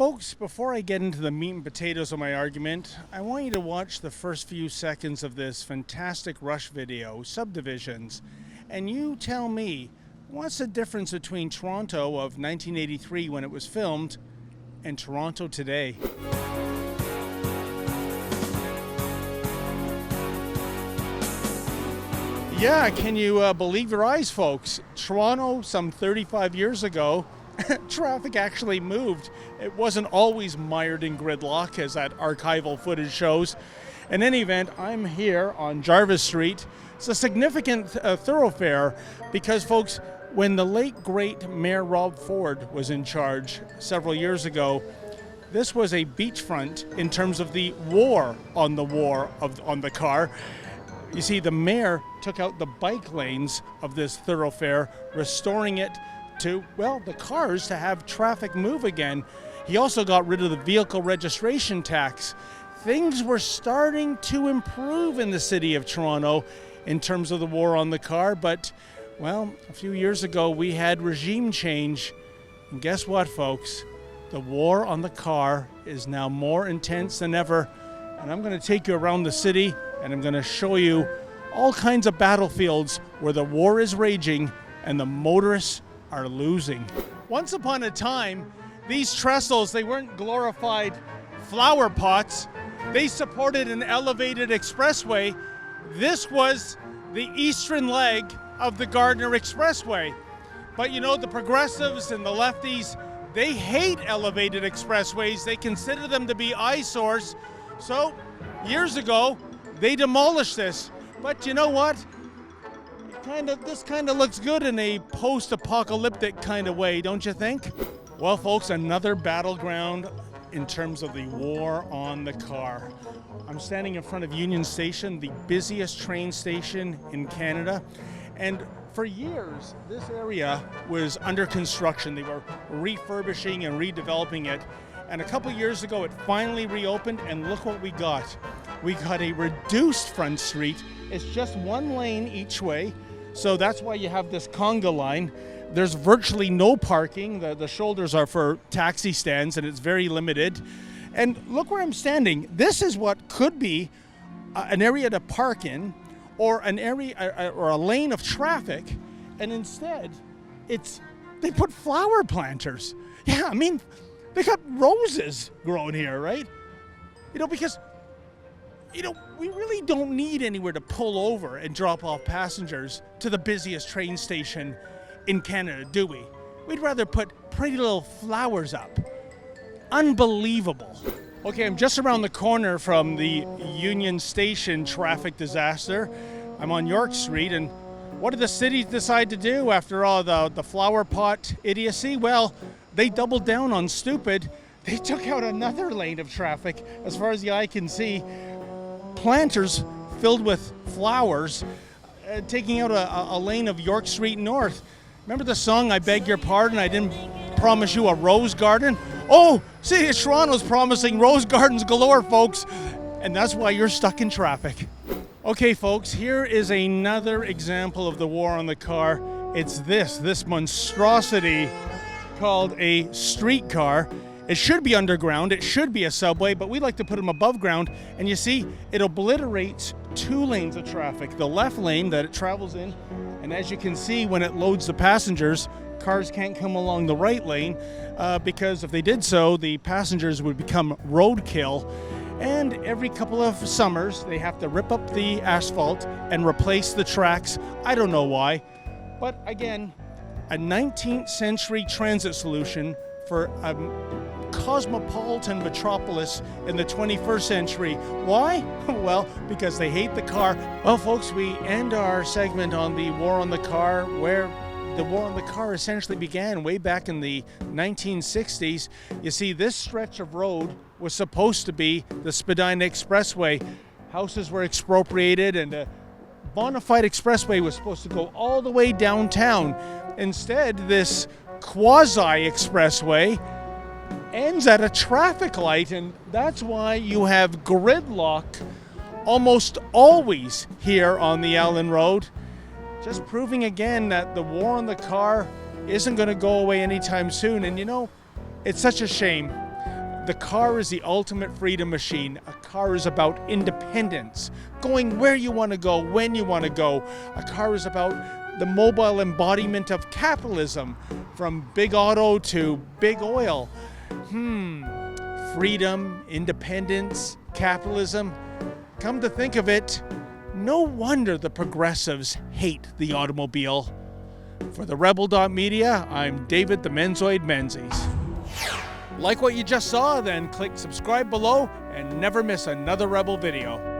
Folks, before I get into the meat and potatoes of my argument, I want you to watch the first few seconds of this fantastic Rush video, Subdivisions, and you tell me, what's the difference between Toronto of 1983 when it was filmed and Toronto today? Yeah, can you believe your eyes, folks? Toronto, some 35 years ago, traffic actually moved. It wasn't always mired in gridlock, as that archival footage shows. In any event, I'm here on Jarvis Street. It's a significant thoroughfare because, folks, when the late great Mayor Rob Ford was in charge several years ago, this was a beachfront in terms of the war on the car. You see, the mayor took out the bike lanes of this thoroughfare, restoring it to, well, the cars to have traffic move again. He also got rid of the vehicle registration tax. Things were starting to improve in the city of Toronto in terms of the war on the car, but, well, a few years ago we had regime change. And guess what, folks? The war on the car is now more intense than ever. And I'm going to take you around the city and I'm going to show you all kinds of battlefields where the war is raging and the motorists are losing. Once upon a time, these trestles, they weren't glorified flower pots. They supported an elevated expressway. This was the eastern leg of the Gardiner Expressway. But you know, the progressives and the lefties, they hate elevated expressways. They consider them to be eyesores. So years ago, they demolished this. But you know what? This kind of looks good in a post-apocalyptic kind of way, don't you think? Well, folks, another battleground in terms of the war on the car. I'm standing in front of Union Station, the busiest train station in Canada. And for years, this area was under construction. They were refurbishing and redeveloping it. And a couple years ago, it finally reopened, and look what we got. We got a reduced front street. It's just one lane each way. So that's why you have this conga line. There's virtually no parking. The shoulders are for taxi stands, and it's very limited. And look where I'm standing. This is what could be an area to park in, or an area or a lane of traffic, and instead, they put flower planters. Yeah, I mean, they got roses growing here, right? Because we really don't need anywhere to pull over and drop off passengers to the busiest train station in Canada, do we? We'd rather put pretty little flowers up. Unbelievable. Okay, I'm just around the corner from the Union Station traffic disaster. I'm on York Street, and what did the city decide to do after all the flower pot idiocy? Well, they doubled down on stupid. They took out another lane of traffic, as far as the eye can see. Planters filled with flowers, taking out a lane of York Street North. Remember the song, I Beg Your Pardon, I Didn't Promise You a Rose Garden? Oh, City of Toronto's promising rose gardens galore, folks, and that's why you're stuck in traffic. Okay, folks, here is another example of the war on the car. It's this monstrosity called a streetcar. It should be underground, it should be a subway, but we like to put them above ground. And you see, it obliterates two lanes of traffic. The left lane that it travels in, and as you can see, when it loads the passengers, cars can't come along the right lane because if they did so, the passengers would become roadkill. And every couple of summers, they have to rip up the asphalt and replace the tracks. I don't know why, but again, a 19th century transit solution for a cosmopolitan metropolis in the 21st century. Why? Well, because they hate the car. Well, folks, we end our segment on the war on the car, where the war on the car essentially began way back in the 1960s. You see, this stretch of road was supposed to be the Gardiner Expressway. Houses were expropriated, and a bona fide expressway was supposed to go all the way downtown. Instead, this quasi-expressway ends at a traffic light, and that's why you have gridlock almost always here on the Allen Road. Just proving again that the war on the car isn't going to go away anytime soon. And it's such a shame. The car is the ultimate freedom machine. A car is about independence, going where you want to go, when you want to go. A car is about the mobile embodiment of capitalism, from big auto to big oil. Freedom, independence, capitalism. Come to think of it, no wonder the progressives hate the automobile. For the Rebel.media, I'm David the Menzoid Menzies. Like what you just saw, then click subscribe below and never miss another Rebel video.